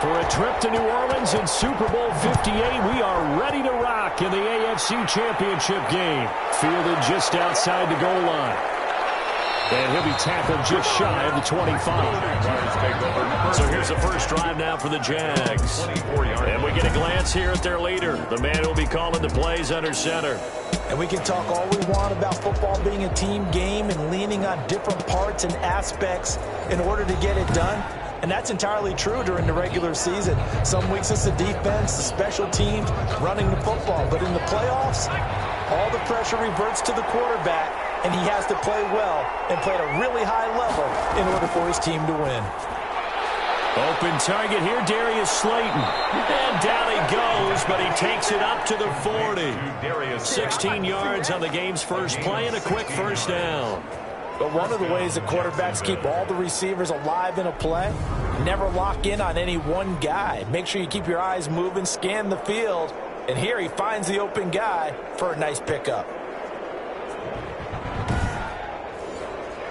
For a trip to New Orleans in Super Bowl 58, we are ready to rock in the AFC Championship game. Fielded just outside the goal line. And he'll be tackled just shy of the 25. So here's the first drive now for the Jags. And we get a glance here at their leader, the man who will be calling the plays under center. And we can talk all we want about football being a team game and leaning on different parts and aspects in order to get it done. And that's entirely true during the regular season. Some weeks it's the defense, the special teams, running the football. But in the playoffs, all the pressure reverts to the quarterback, and he has to play well and play at a really high level in order for his team to win. Open target here, Darius Slayton. And down he goes, but he takes it up to the 40. 16 yards on the game's first play and a quick first down. But one of the ways that quarterbacks keep all the receivers alive in a play, never lock in on any one guy. Make sure you keep your eyes moving, scan the field. And here he finds the open guy for a nice pickup.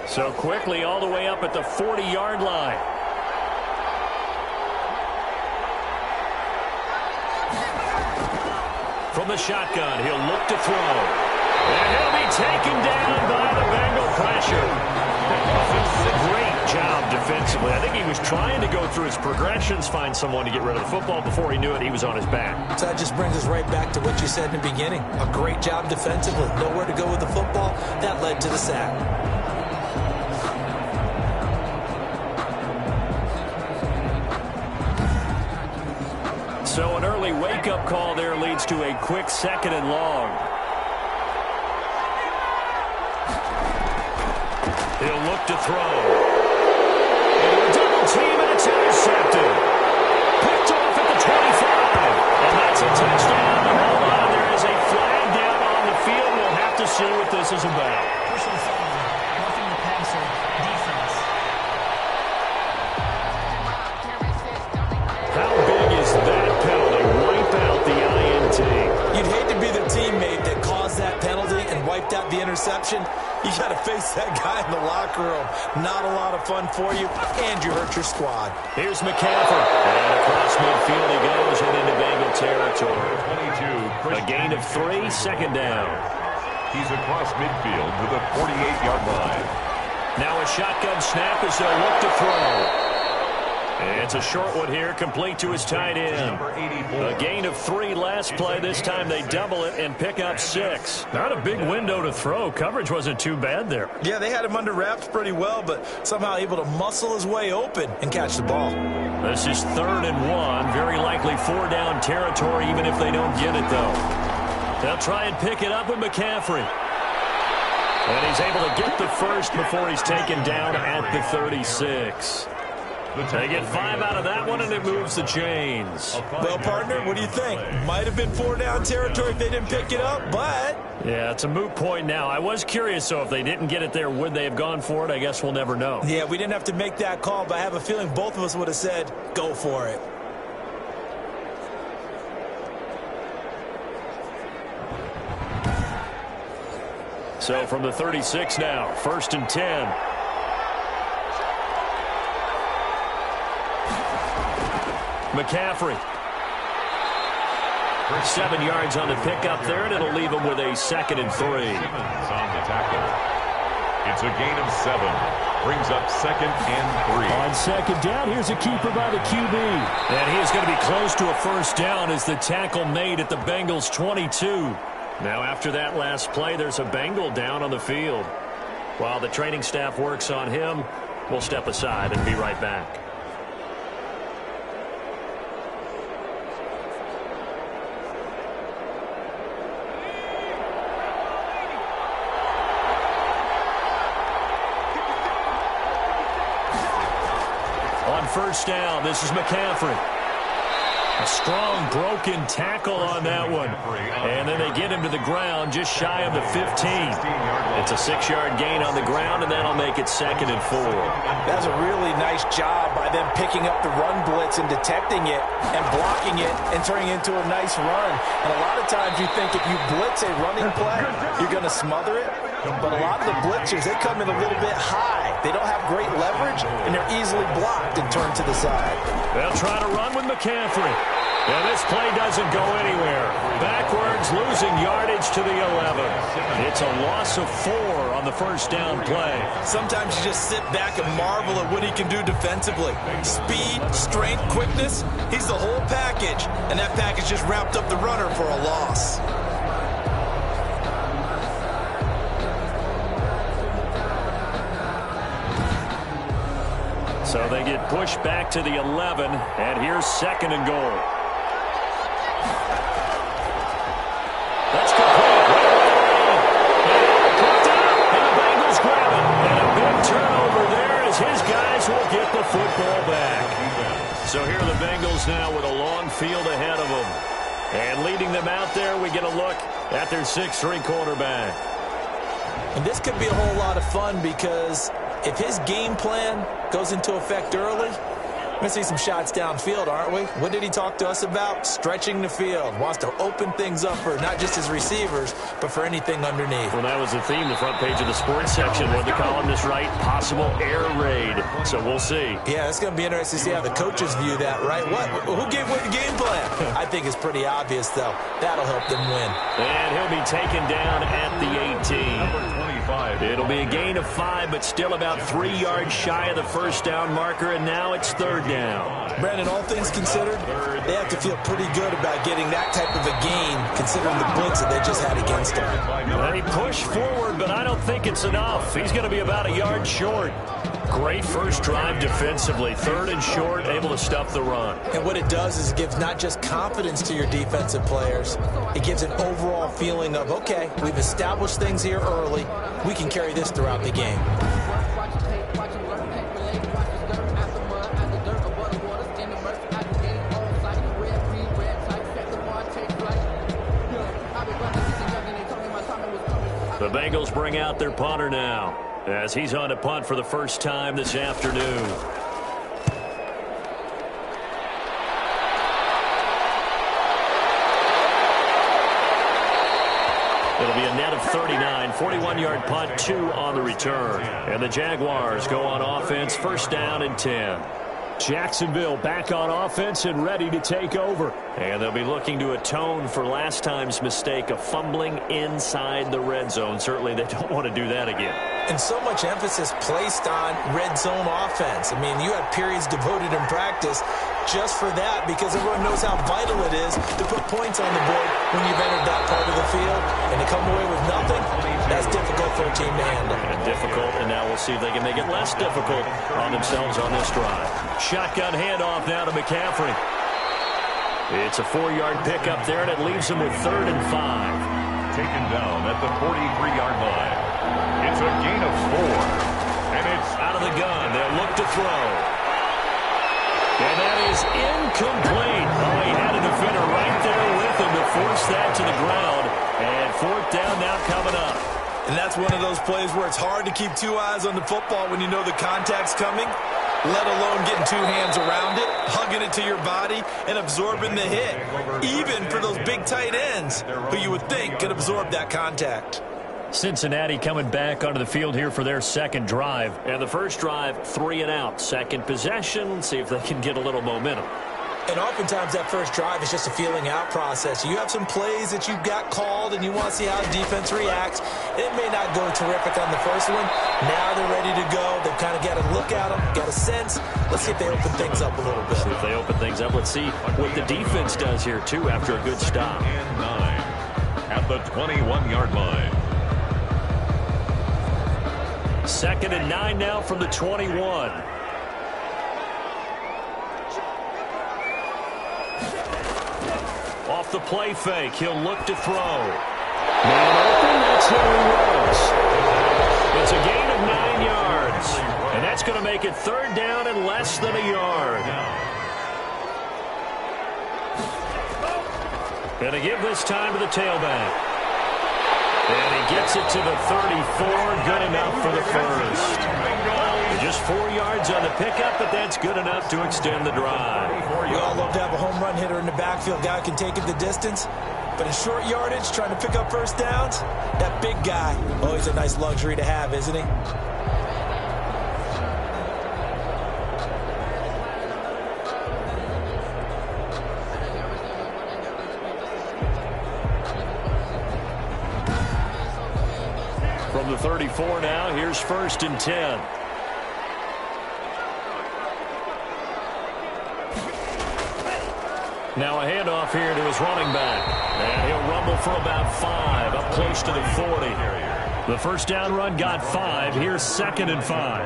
So quickly all the way up at the 40-yard line. From the shotgun, he'll look to throw. And he'll be taken down by the Bengal pressure. Great job defensively. I think he was trying to go through his progressions, find someone to get rid of the football. Before he knew it, he was on his back. So that just brings us right back to what you said in the beginning. A great job defensively. Nowhere to go with the football. That led to the sack. So an early wake-up call there leads to a quick 2nd and long. He'll look to throw. And a double team, and it's intercepted. Picked off at the 25. And that's a touchdown. And hold on, there is a flag down on the field. We'll have to see what this is about. Personal foul, roughing the passer, defense. How big is that penalty? Wipe out the INT. You'd hate to be the teammate that caused that penalty and wiped out the interception. You got to face that guy in the locker room. Not a lot of fun for you, and you hurt your squad. Here's McCaffrey. And across midfield he goes and into Bengal territory. 22. A gain of 3, 2nd down. He's across midfield to the 48-yard line. Now a shotgun snap as they'll look to throw. And it's a short one here, complete to his tight end. A gain of 3 last play. This time they double it and pick up 6. Not a big window to throw. Coverage wasn't too bad there. Yeah, they had him under wraps pretty well, but somehow able to muscle his way open and catch the ball. This is 3rd and 1. Very likely 4-down territory, even if they don't get it, though. They'll try and pick it up with McCaffrey. And he's able to get the first before he's taken down at the 36. They get 5 out of that one, and it moves the chains. Well, partner, what do you think? Might have been 4-down territory if they didn't pick it up, but... Yeah, it's a moot point now. I was curious, so if they didn't get it there, would they have gone for it? I guess we'll never know. Yeah, we didn't have to make that call, but I have a feeling both of us would have said, go for it. So from the 36 now, 1st and 10. McCaffrey. 7 yards on the pickup there, and it'll leave him with a 2nd and 3. Simmons on the tackle. It's a gain of 7. Brings up 2nd and 3. On 2nd down, here's a keeper by the QB. And he is going to be close to a first down as the tackle made at the Bengals' 22. Now after that last play, there's a Bengal down on the field. While the training staff works on him, we'll step aside and be right back. On 1st down, this is McCaffrey. A strong broken tackle on that one. And then they get him to the ground just shy of the 15. It's a 6-yard gain on the ground, and that'll make it 2nd and 4. That's a really nice job by them picking up the run blitz and detecting it and blocking it and turning it into a nice run. And a lot of times you think if you blitz a running play, you're going to smother it. But a lot of the blitzers, they come in a little bit high. They don't have great leverage, and they're easily blocked and turned to the side. They'll try to run with McCaffrey. And this play doesn't go anywhere. Backwards, losing yardage to the 11. It's a loss of 4 on the first down play. Sometimes you just sit back and marvel at what he can do defensively. Speed, strength, quickness, he's the whole package. And that package just wrapped up the runner for a loss. So they get pushed back to the 11, and here's 2nd and goal. That's complete. And the Bengals grab it. And a big turnover there as his guys will get the football back. So here are the Bengals now with a long field ahead of them. And leading them out there, we get a look at their 6'3" quarterback. And this could be a whole lot of fun because if his game plan goes into effect early, we're going to see some shots downfield, aren't we? What did he talk to us about? Stretching the field. Wants to open things up for not just his receivers, but for anything underneath. Well, that was the theme, the front page of the sports section. What the columnist write? Possible air raid. So we'll see. Yeah, it's going to be interesting to see how the coaches view that, right? Who gave away the game plan? I think it's pretty obvious, though. That'll help them win. And he'll be taken down at the 18. It'll be a gain of 5, but still about 3 yards shy of the first down marker, and now it's 3rd down. Brandon, all things considered, they have to feel pretty good about getting that type of a gain, considering the blitz that they just had against them. And he pushed forward, but I don't think it's enough. He's going to be about a yard short. Great first drive defensively. 3rd and short, able to stuff the run. And what it does is it gives not just confidence to your defensive players, it gives an overall feeling of, okay, we've established things here early. We can carry this throughout the game. The Bengals bring out their punter now, as he's on to punt for the first time this afternoon. It'll be a net of 39, 41-yard punt, 2 on the return. And the Jaguars go on offense, 1st down and 10. Jacksonville back on offense and ready to take over. And they'll be looking to atone for last time's mistake of fumbling inside the red zone. Certainly they don't want to do that again. And so much emphasis placed on red zone offense. I mean, you have periods devoted in practice just for that because everyone knows how vital it is to put points on the board when you've entered that part of the field. And to come away with nothing, that's difficult for a team to handle. And difficult, and now we'll see if they can make it less difficult on themselves on this drive. Shotgun handoff now to McCaffrey. It's a 4-yard pickup there, and it leaves him with 3rd and 5. Taken down at the 43-yard line. It's a gain of 4. And it's out of the gun. They'll look to throw. And that is incomplete. Oh, he had a defender right there with him to force that to the ground. And 4th down now coming up. And that's one of those plays where it's hard to keep 2 eyes on the football when you know the contact's coming, let alone getting 2 hands around it, hugging it to your body, and absorbing the hit. Even for those big tight ends who you would think could absorb that contact. Cincinnati coming back onto the field here for their 2nd drive. And the first drive, 3 and out. 2nd possession, see if they can get a little momentum. And oftentimes that first drive is just a feeling out process. You have some plays that you've got called and you want to see how the defense reacts. It may not go terrific on the first one. Now they're ready to go. They've kind of got to look at them, got a sense. Let's see if they open things up a little bit. See if they open things up. Let's see what the defense does here, too, after a good stop. And 9 at the 21-yard line. 2nd and 9 now from the 21. Off the play fake, he'll look to throw. Man open, that's who he was. It's a gain of 9 yards. And that's going to make it 3rd down and less than a yard. Going to give this time to the tailback. And he gets it to the 34. Good enough for the first. Just 4 yards on the pickup, but that's good enough to extend the drive. We all love to have a home run hitter in the backfield. Guy can take it the distance. But in short yardage, trying to pick up first downs, that big guy, always a nice luxury to have, isn't he? From the 34 now, here's 1st and 10. Now a handoff here to his running back. And he'll rumble for about 5, up close to the 40. The first down run got 5. Here's 2nd and 5.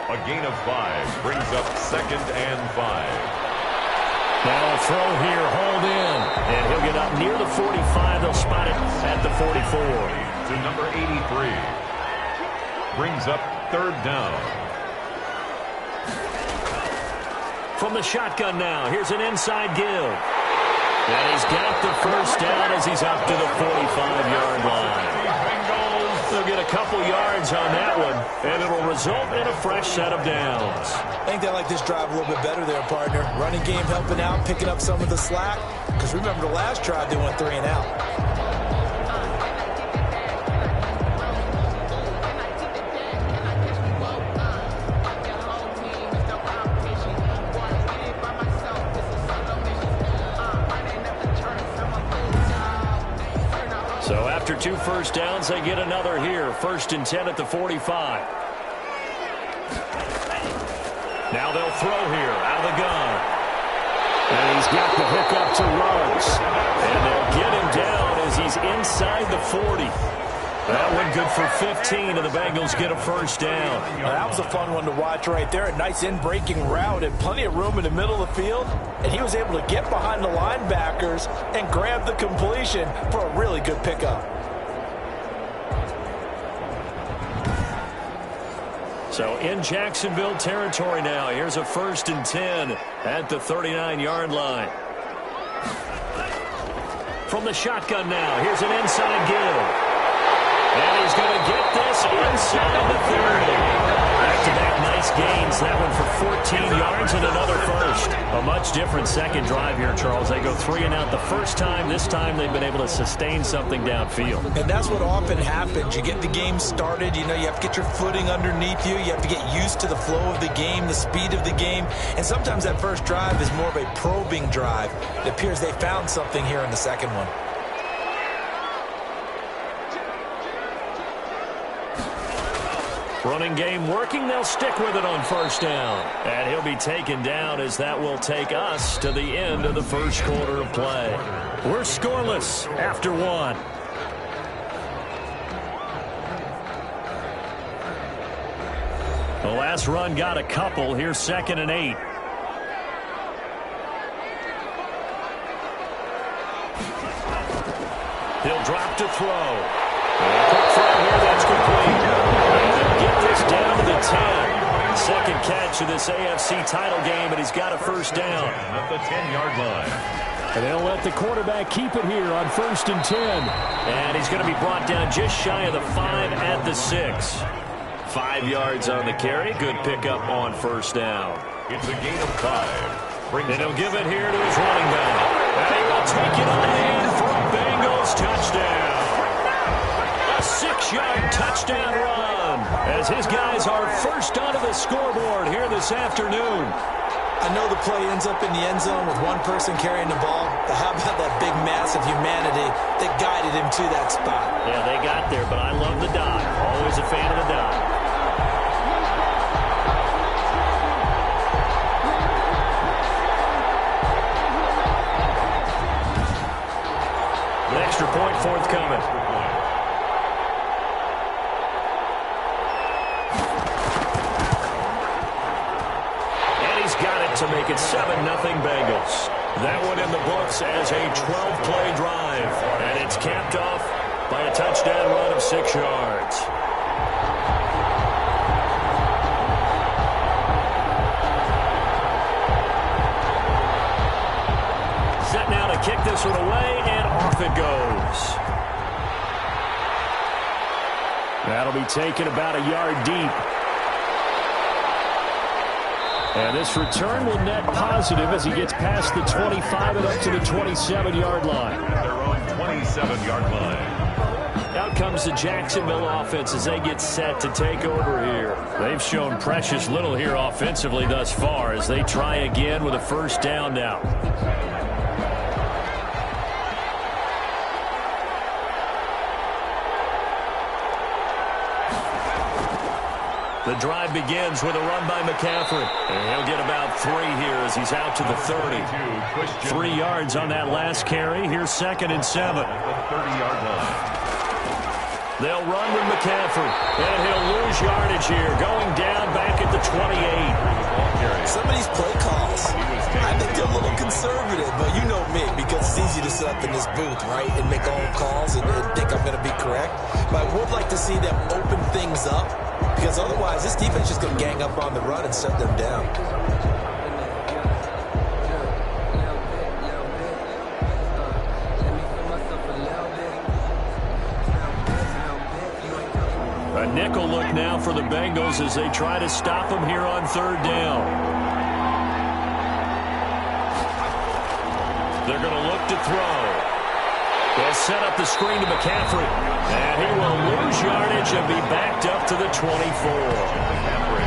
A gain of 5 brings up 2nd and 5. Now a throw here, hauled in. And he'll get up near the 45. They'll spot it at the 44. To number 83. Brings up 3rd down. From the shotgun now, here's an inside give. And he's got the first down as he's up to the 45-yard line. They'll get a couple yards on that one, and it'll result in a fresh set of downs. I think they like this drive a little bit better there, partner. Running game helping out, picking up some of the slack. Because remember the last drive, they went 3 and out. So after 2 first downs, they get another here. 1st and 10 at the 45. Now they'll throw here out of the gun. And he's got the hook up to Ruggs. And they'll get him down as he's inside the 40. That one good for 15, and the Bengals get a first down. That was a fun one to watch right there. A nice in-breaking route and plenty of room in the middle of the field. And he was able to get behind the linebackers and grab the completion for a really good pickup. So in Jacksonville territory now. Here's a 1st and 10 at the 39-yard line. From the shotgun now, here's an inside give. And he's going to get this inside the 30. Back-to-back nice gains. That one for 14 yards and another first. A much different second drive here, Charles. They go 3 and out the first time. This time they've been able to sustain something downfield. And that's what often happens. You get the game started. You know, you have to get your footing underneath you. You have to get used to the flow of the game, the speed of the game. And sometimes that first drive is more of a probing drive. It appears they found something here in the second one. Running game working. They'll stick with it on first down. And he'll be taken down as that will take us to the end of the first quarter of play. We're scoreless after 1. The last run got a couple. Here's 2nd and 8. He'll drop to throw. Quick throw here. That's complete. Get this down to the 10. Second catch of this AFC title game, and he's got a first down. At the 10-yard line. And they'll let the quarterback keep it here on 1st and 10. And he's going to be brought down just shy of the 5 at the 6. 5 yards on the carry. Good pickup on first down. It's a gain of 5. And he'll give it here to his running back. And he will take it on in for a Bengals touchdown. A 6-yard touchdown run as his guys are first onto the scoreboard here this afternoon. I know the play ends up in the end zone with one person carrying the ball, but how about that big mass of humanity that guided him to that spot? Yeah, they got there, but I love the dive. Always a fan of the dive. An extra point forthcoming. To make it 7-0 Bengals. That one in the books as a 12-play drive. And it's capped off by a touchdown run of 6 yards. Set now to kick kick this one away, and off it goes. That'll be taken about a yard deep. And this return will net positive as he gets past the 25 and up to the 27-yard line. Their own 27-yard line. Out comes the Jacksonville offense as they get set to take over here. They've shown precious little here offensively thus far as they try again with a first down now. The drive begins with a run by McCaffrey. And he'll get about 3 here as he's out to the 30. 3 yards on that last carry. Here's 2nd and 7. The 30-yard line. They'll run with McCaffrey. And he'll lose yardage here. Going down back at the 28. Some of these play calls, I think they're a little conservative, but you know me, because it's easy to sit up in this booth, right, and make all calls and think I'm going to be correct. But I would like to see them open things up, because otherwise this defense is going to gang up on the run and shut them down. A nickel look now for the Bengals as they try to stop him here on 3rd down. They're going to look to throw. They'll set up the screen to McCaffrey. And he will lose yardage and be backed up to the 24.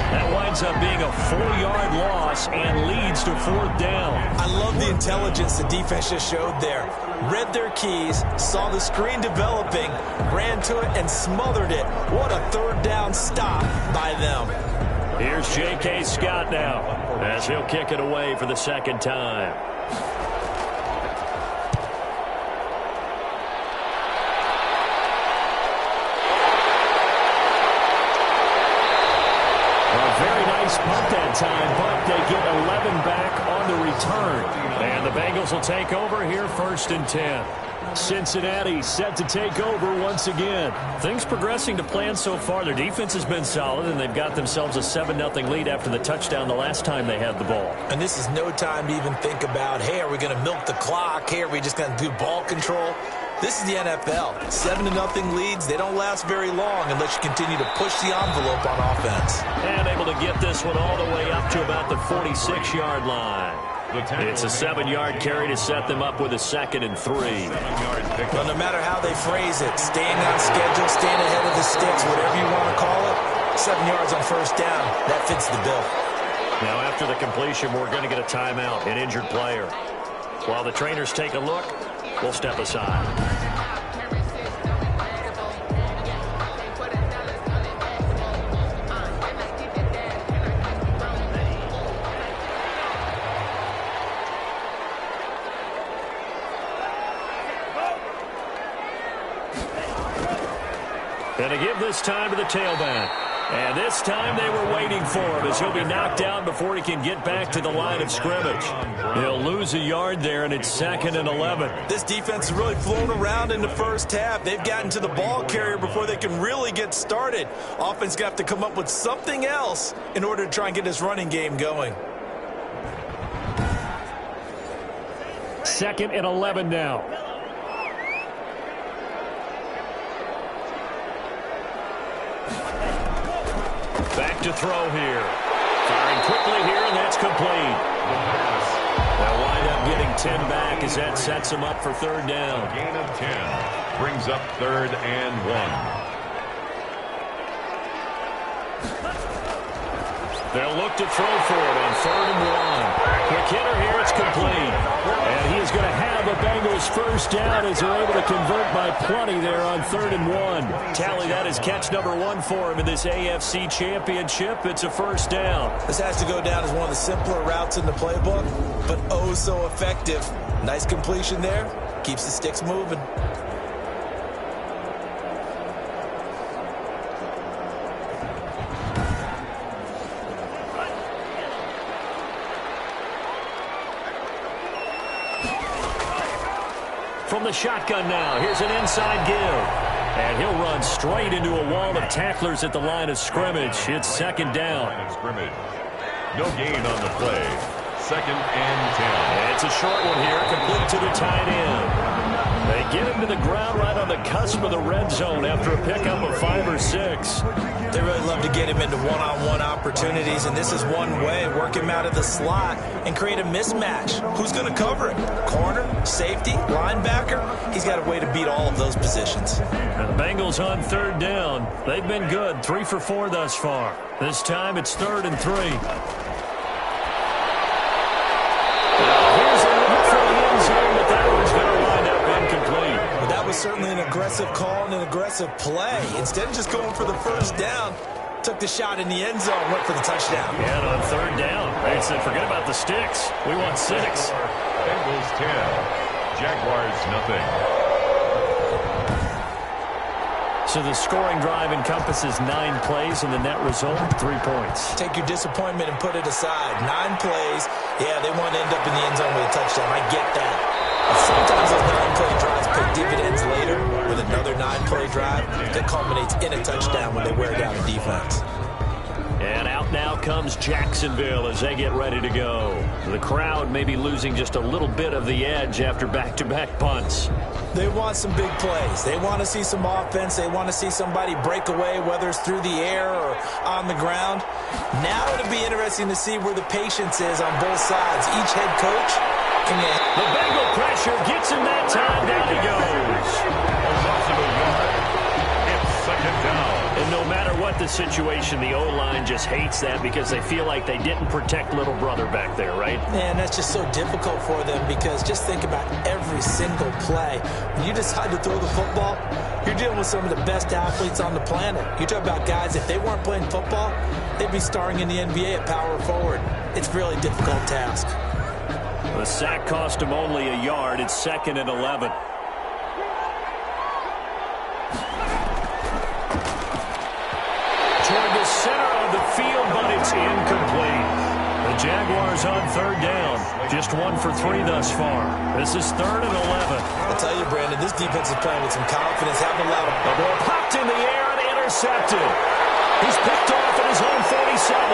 That winds up being a 4-yard loss and leads to 4th down. I love the intelligence the defense just showed there. Read their keys, saw the screen developing, ran to it, and smothered it. What a 3rd down stop by them. Here's J.K. Scott now as he'll kick it away for the 2nd time. Punt that time, but they get 11 back on the return. And the Bengals will take over here 1st and 10. Cincinnati set to take over once again. Things progressing to plan so far. Their defense has been solid, and they've got themselves a 7-0 lead after the touchdown the last time they had the ball. And this is no time to even think about, hey, are we going to milk the clock? Hey, are we just going to do ball control? This is the NFL. 7-0 leads, they don't last very long unless you continue to push the envelope on offense. And able to get this one all the way up to about the 46-yard line. It's a 7-yard carry to set them up with a 2nd and 3. Well, no matter how they phrase it, staying on schedule, staying ahead of the sticks, whatever you want to call it, 7 yards on 1st down, that fits the bill. Now, after the completion, we're going to get a timeout, an injured player. While the trainers take a look, we'll step aside. And to give this time to the tailback. And this time they were waiting for him as he'll be knocked down before he can get back to the line of scrimmage. He'll lose a yard there, and it's 2nd and 11. This defense has really flown around in the first half. They've gotten to the ball carrier before they can really get started. Offense got to come up with something else in order to try and get this running game going. 2nd and 11 now. Back to throw here. Firing quickly here, and that's complete. They'll wind up getting 10 back as that sets them up for 3rd down. A gain of 10 brings up 3rd and 1. They'll look to throw for it on 3rd and 1. Quick hitter here, it's complete. And he is going to have a Bengals first down as they're able to convert by plenty there on 3rd and 1. Tally, that is catch number 1 for him in this AFC Championship. It's a first down. This has to go down as one of the simpler routes in the playbook, but oh so effective. Nice completion there. Keeps the sticks moving. From the shotgun now, here's an inside give. And he'll run straight into a wall of tacklers at the line of scrimmage. It's 2nd down. Line of scrimmage. No gain on the play. second and 10. It's a short one here, complete to the tight end. They get him to the ground right on the cusp of the red zone after a pickup of 5 or 6. They really love to get him into one-on-one opportunities, and this is one way, work him out of the slot and create a mismatch. Who's going to cover him? Corner, safety, linebacker? He's got a way to beat all of those positions. And the Bengals on third down. They've been good, 3 for 4 thus far. This time it's 3rd and 3. Here's a look for the end zone, but that one's going to wind up incomplete. But that was certainly an aggressive call and an aggressive play. Instead of just going for the first down, took the shot in the end zone, went for the touchdown. Yeah, and on third down, they said, forget about the sticks. We want 6. Bengals 10, Jaguars nothing. So the scoring drive encompasses 9 plays, and the net result, 3 points. Take your disappointment and put it aside. 9 plays. Yeah, they want to end up in the end zone with a touchdown. I get that. But sometimes those 9-play drives pay dividends later with another 9-play drive that culminates in a touchdown when they wear down a defense. And out now comes Jacksonville as they get ready to go. The crowd may be losing just a little bit of the edge after back-to-back punts. They want some big plays. They want to see some offense. They want to see somebody break away, whether it's through the air or on the ground. Now it'll be interesting to see where the patience is on both sides. Each head coach can get... The Bengal pressure gets him that time. Down he goes. It's second down. And no matter what the situation, the O-line just hates that because they feel like they didn't protect little brother back there, right? Man, that's just so difficult for them because just think about every single play. When you decide to throw the football, you're dealing with some of the best athletes on the planet. You talk about guys, if they weren't playing football, they'd be starring in the NBA at power forward. It's a really difficult task. The sack cost him only a yard. It's 2nd and 11. Toward the center of the field, but it's incomplete. The Jaguars on third down. Just 1 for 3 thus far. This is 3rd and 11. I'll tell you, Brandon, this defense is playing with some confidence. Haven't allowed The ball popped in the air and intercepted. He's picked off at his own 47.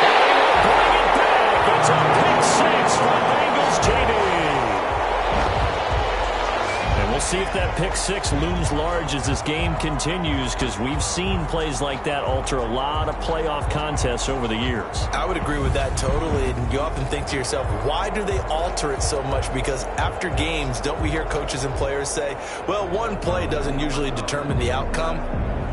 And they will bring it back. It's a pick 6 for the Bengals, JD. And we'll see if that pick 6 looms large as this game continues, because we've seen plays like that alter a lot of playoff contests over the years. I would agree with that totally, and you often think to yourself, why do they alter it so much? Because after games, don't we hear coaches and players say, well, one play doesn't usually determine the outcome?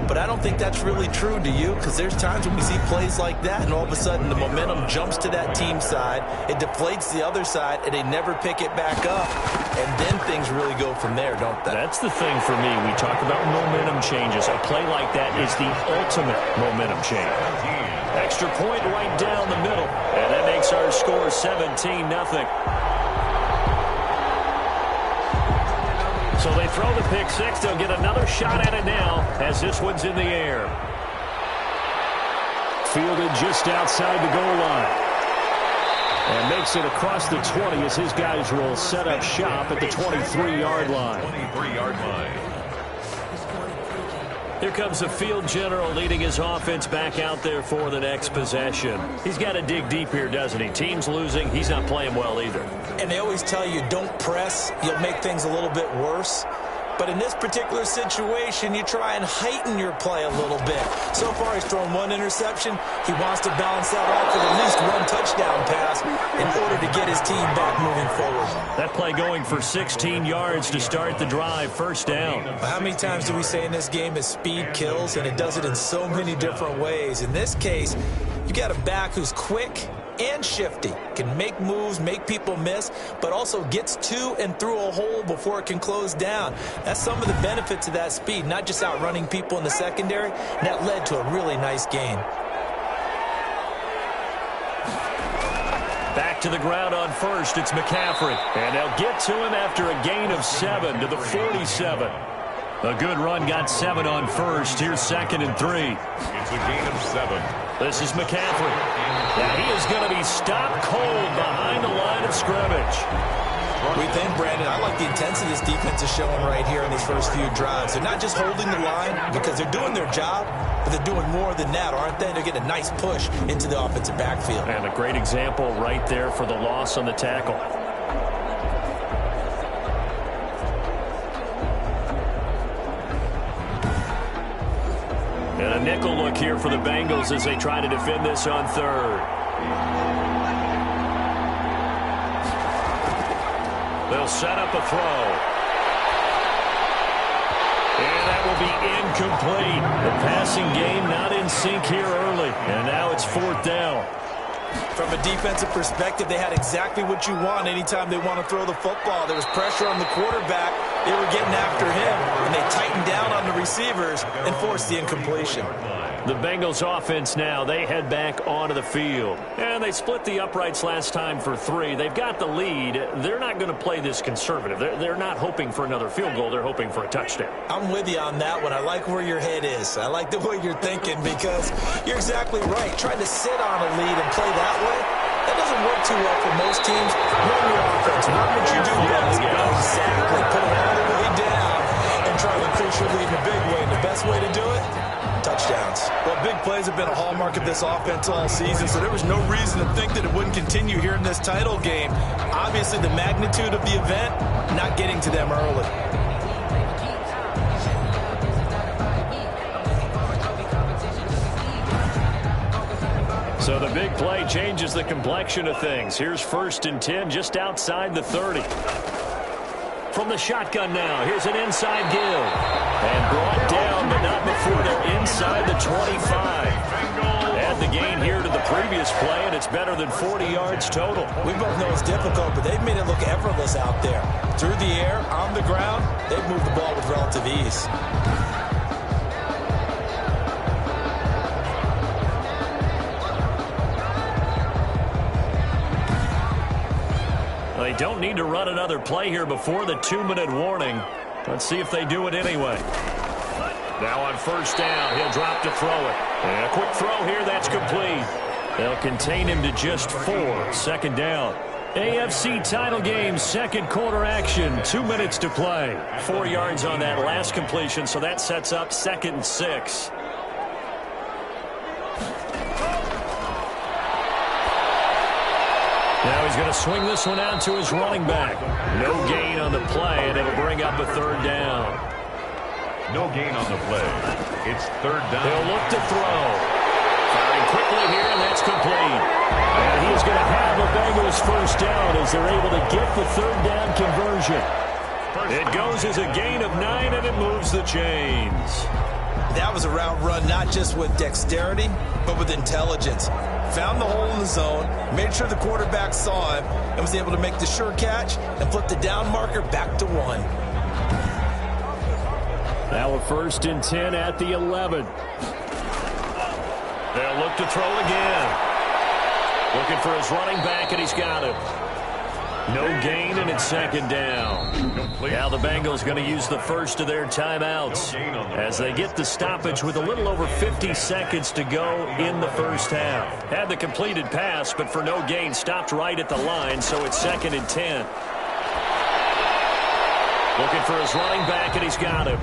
But I don't think that's really true, do you? Because there's times when we see plays like that, and all of a sudden the momentum jumps to that team side, it deflates the other side, and they never pick it back up. And then things really go from there, don't they? That's the thing for me. We talk about momentum changes. A play like that is the ultimate momentum change. Extra point right down the middle. And that makes our score 17-0. So they throw the pick 6. They'll get another shot at it now as this one's in the air. Fielded just outside the goal line. And makes it across the 20 as his guys will set up shop at the 23-yard line. 23-yard line. Here comes the field general leading his offense back out there for the next possession. He's got to dig deep here, doesn't he? Team's losing. He's not playing well either. And they always tell you, don't press. You'll make things a little bit worse. But in this particular situation, you try and heighten your play a little bit. So far, he's thrown 1 interception. He wants to balance that off with at least 1 touchdown pass in order to get his team back moving forward. That play going for 16 yards to start the drive. First down. How many times do we say in this game is speed kills, and it does it in so many different ways. In this case, you got a back who's quick and shifty, can make moves, make people miss, but also gets to and through a hole before it can close down. That's some of the benefits of that speed, not just outrunning people in the secondary, and that led to a really nice gain. Back to the ground on first, it's McCaffrey. And they'll get to him after a gain of 7 to the 47. A good run, got 7 on first. Here's 2nd and 3. It's a gain of 7. This is McCaffrey. Now he is going to be stopped cold behind the line of scrimmage. We think, Brandon, I like the intensity this defense is showing right here in these first few drives. They're not just holding the line because they're doing their job, but they're doing more than that, aren't they? They're getting a nice push into the offensive backfield. And a great example right there for the loss on the tackle. And a nickel look here for the Bengals as they try to defend this on third. They'll set up a throw. And that will be incomplete. The passing game not in sync here early. And now it's fourth down. From a defensive perspective, they had exactly what you want anytime they want to throw the football. There was pressure on the quarterback. They were getting after him, and they tightened down on the receivers and forced the incompletion. The Bengals offense now, they head back onto the field. And they split the uprights last time for 3. They've got the lead. They're not going to play this conservative. They're not hoping for another field goal. They're hoping for a touchdown. I'm with you on that one. I like where your head is. I like the way you're thinking because you're exactly right. Trying to sit on a lead and play that way, that doesn't work too well for most teams. Run your offense. Run what you do best. Exactly. Put it all the way down and try to increase your lead in a big way. And the best way to do it? Touchdowns. Well, big plays have been a hallmark of this offense all season, so there was no reason to think that it wouldn't continue here in this title game. Obviously, the magnitude of the event not getting to them early. So the big play changes the complexion of things. Here's 1st and 10 just outside the 30. From the shotgun now, here's an inside give. And brought down, but not before they're inside the 25. Add the gain here to the previous play, and it's better than 40 yards total. We both know it's difficult, but they've made it look effortless out there. Through the air, on the ground, they've moved the ball with relative ease. They don't need to run another play here before the 2-minute warning. Let's see if they do it anyway. Now on 1st down, he'll drop to throw it. And a quick throw here, that's complete. They'll contain him to just 4. 2nd down. AFC title game, 2nd quarter action. 2 minutes to play. 4 yards on that last completion, so that sets up 2nd and 6. Now he's going to swing this one out to his running back. No gain on the play, and it'll bring up a 3rd down. No gain on the play. It's 3rd down. He'll look to throw. Firing quickly here, and that's complete. And he's going to have a Bengals 1st down as they're able to get the 3rd down conversion. It goes as a gain of 9, and it moves the chains. That was a route run not just with dexterity, but with intelligence. Found the hole in the zone, made sure the quarterback saw him, and was able to make the sure catch and flip the down marker back to 1. Now a 1st and 10 at the 11. They'll look to throw again. Looking for his running back, and he's got him. No gain, and it's 2nd down. Now the Bengals going to use the first of their timeouts as they get the stoppage with a little over 50 seconds to go in the 1st half. Had the completed pass, but for no gain, stopped right at the line, so it's 2nd and 10. Looking for his running back, and he's got him.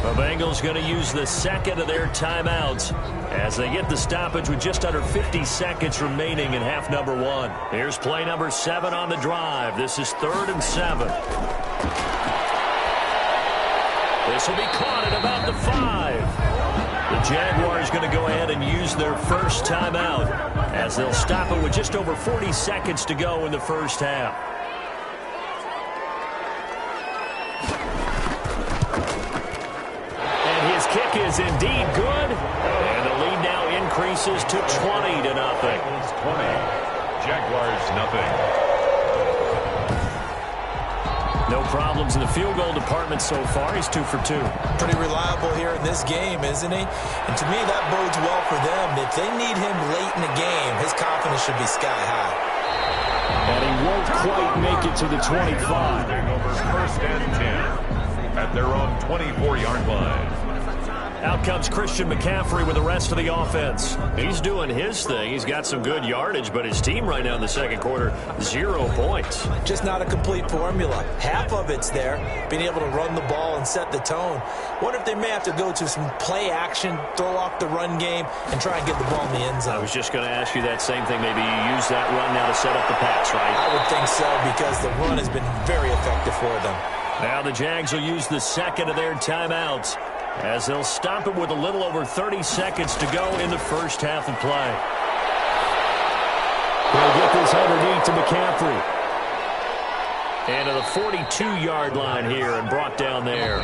The Bengals going to use the 2nd of their timeouts as they get the stoppage with just under 50 seconds remaining in half number 1. Here's play number 7 on the drive. This is 3rd and 7. This will be caught at about the 5. The Jaguars going to go ahead and use their 1st timeout as they'll stop it with just over 40 seconds to go in the 1st half. Kick is indeed good, and the lead now increases to 20-0. Jaguars nothing. No problems in the field goal department so far. He's 2 for 2. Pretty reliable here in this game, isn't he? And to me, that bodes well for them. If they need him late in the game, his confidence should be sky high. And he won't quite make it to the 25. 1st and 10 at their own 24-yard line. Out comes Christian McCaffrey with the rest of the offense. He's doing his thing. He's got some good yardage, but his team right now in the second quarter, 0 points. Just not a complete formula. Half of it's there, being able to run the ball and set the tone. Wonder if they may have to go to some play action, throw off the run game, and try and get the ball in the end zone. I was just going to ask you that same thing. Maybe you use that run now to set up the pass, right? I would think so, because the run has been very effective for them. Now the Jags will use the second of their timeouts, as they'll stop it with a little over 30 seconds to go in the first half of play. They'll get this underneath to McCaffrey. And to the 42-yard line here and brought down there.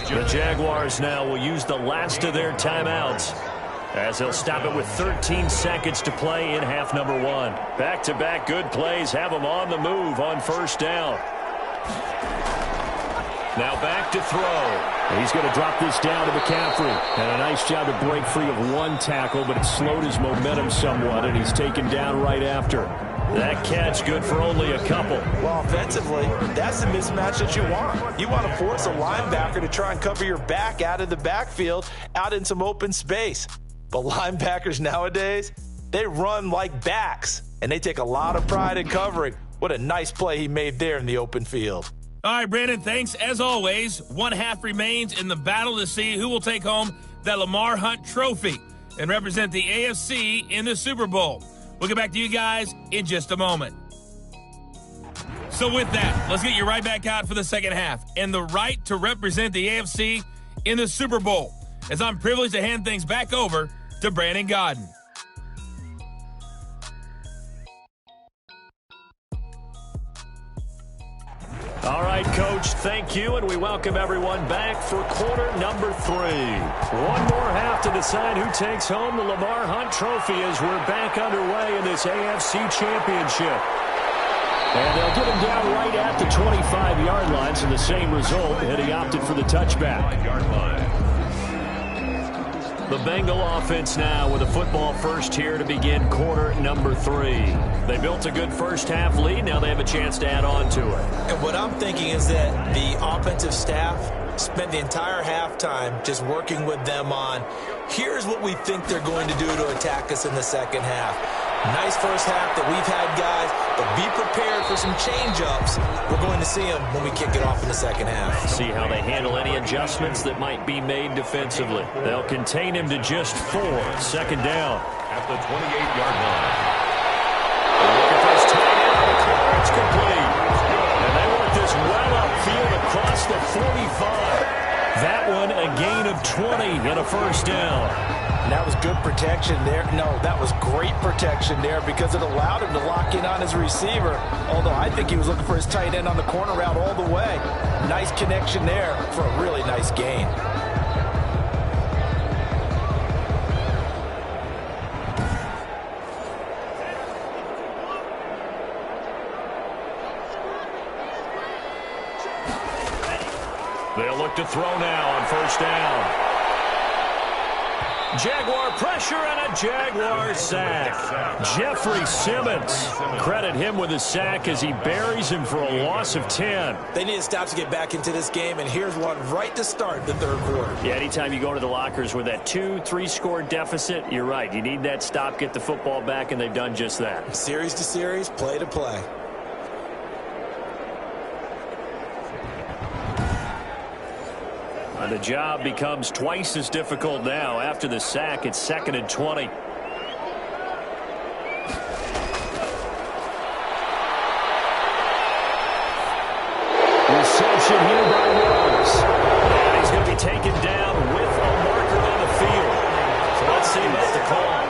The Jaguars now will use the last of their timeouts, as they'll stop it with 13 seconds to play in half number 1. Back-to-back good plays have them on the move on first down. Now back to throw. He's going to drop this down to McCaffrey. And a nice job to break free of one tackle, but it slowed his momentum somewhat, and he's taken down right after. That catch good for only a couple. Well, offensively, that's the mismatch that you want. You want to force a linebacker to try and cover your back out of the backfield, out in some open space. But linebackers nowadays, they run like backs, and they take a lot of pride in covering. What a nice play he made there in the open field. All right, Brandon, thanks. As always, one half remains in the battle to see who will take home that Lamar Hunt trophy and represent the AFC in the Super Bowl. We'll get back to you guys in just a moment. So with that, let's get you right back out for the second half and the right to represent the AFC in the Super Bowl, as I'm privileged to hand things back over to Brandon Gaudin. All right, Coach, thank you, and we welcome everyone back for quarter number 3. One more half to decide who takes home the Lamar Hunt Trophy as we're back underway in this AFC Championship. And they'll get him down right at the 25-yard line, so the same result, and he opted for the touchback. The Bengal offense now with a football first here to begin quarter number 3. They built a good first half lead. Now they have a chance to add on to it. And what I'm thinking is that the offensive staff spent the entire halftime just working with them on, here's what we think they're going to do to attack us in the second half. Nice first half that we've had, guys, but be prepared for some change-ups. We're going to see them when we kick it off in the second half. See how they handle any adjustments that might be made defensively. They'll contain him to just 4. Second down. At the 28-yard line. Look at this tight end on the corner. It's complete. And they work this well upfield across the 45. That one a gain of 20 and a first down. And that was good protection there. No, that was great protection there because it allowed him to lock in on his receiver. Although I think he was looking for his tight end on the corner route all the way. Nice connection there for a really nice gain. They'll look to throw now on first down. Jaguar pressure and a Jaguar sack. Jeffrey Simmons. Credit him with a sack as he buries him for a loss of 10. They need to stop to get back into this game, and here's one right to start the third quarter. Yeah, anytime you go to the lockers with that 2-3 score deficit, you're right. You need that stop, get the football back, and they've done just that. Series to series, play to play. The job becomes twice as difficult now. After the sack, it's 2nd and 20. Reception here by Rose. And he's going to be taken down with a marker on the field. So let's see about the call.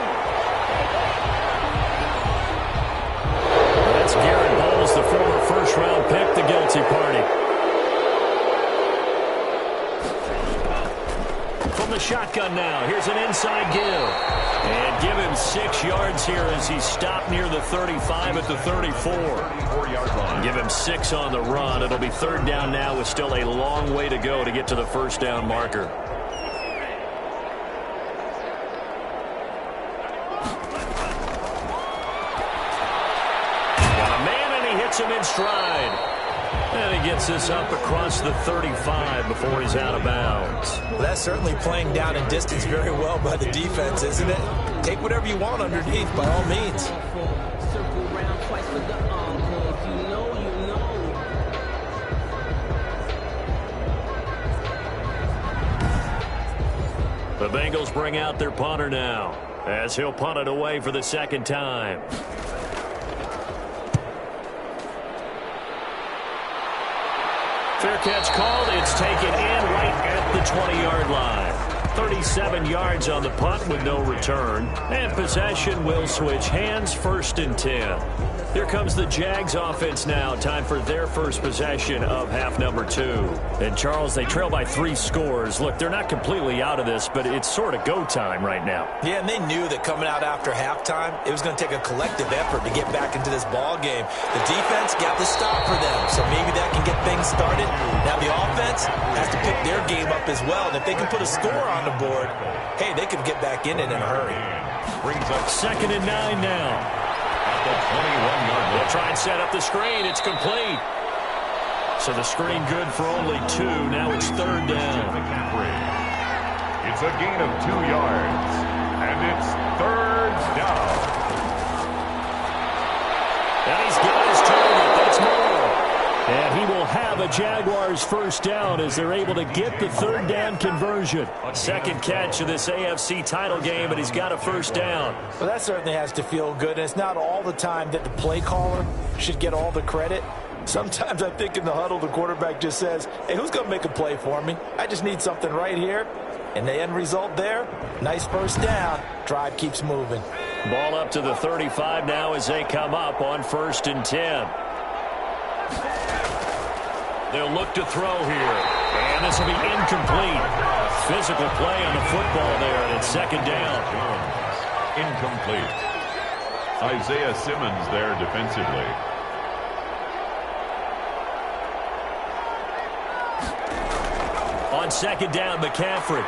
That's Garrett Bowles, the former first-round pick, the guilty party. From the shotgun now, here's an inside give. And give him 6 yards here as he's stopped near the 35 at the 34-yard line. Give him 6 on the run. It'll be 3rd down now with still a long way to go to get to the first down marker. Got a man, and he hits him in stride. And he gets this up across the 35 before he's out of bounds. Well, that's certainly playing down in distance very well by the defense, isn't it? Take whatever you want underneath, by all means. The Bengals bring out their punter now, as he'll punt it away for the second time. Fair catch called. It's taken in right at the 20-yard line. 37 yards on the punt with no return. And possession will switch hands, 1st and 10. Here comes the Jags offense now. Time for their first possession of half number 2. And, Charles, they trail by 3 scores. Look, they're not completely out of this, but it's sort of go time right now. Yeah, and they knew that coming out after halftime, it was going to take a collective effort to get back into this ball game. The defense got the stop for them, so maybe that can get things started. Now the offense has to pick their game up as well. And if they can put a score on the board, hey, they could get back in it in a hurry. Brings up 2nd and 9 now. the 21-yard line. They'll try and set up the screen. It's complete. So the screen good for only 2. Now it's 3rd down. It's a gain of 2 yards. And it's 3rd down. And he's got his target. That's more. And he will have a Jaguars first down as they're able to get the 3rd down conversion. Second catch of this AFC title game, and he's got a first down. Well, that certainly has to feel good. And it's not all the time that the play caller should get all the credit. Sometimes I think in the huddle, the quarterback just says, hey, who's going to make a play for me? I just need something right here. And the end result there, nice first down. Drive keeps moving. Ball up to the 35 now as they come up on 1st and 10. They'll look to throw here. And this will be incomplete. Physical play on the football there, and it's 2nd down. Incomplete. Isaiah Simmons there defensively. On 2nd down, McCaffrey.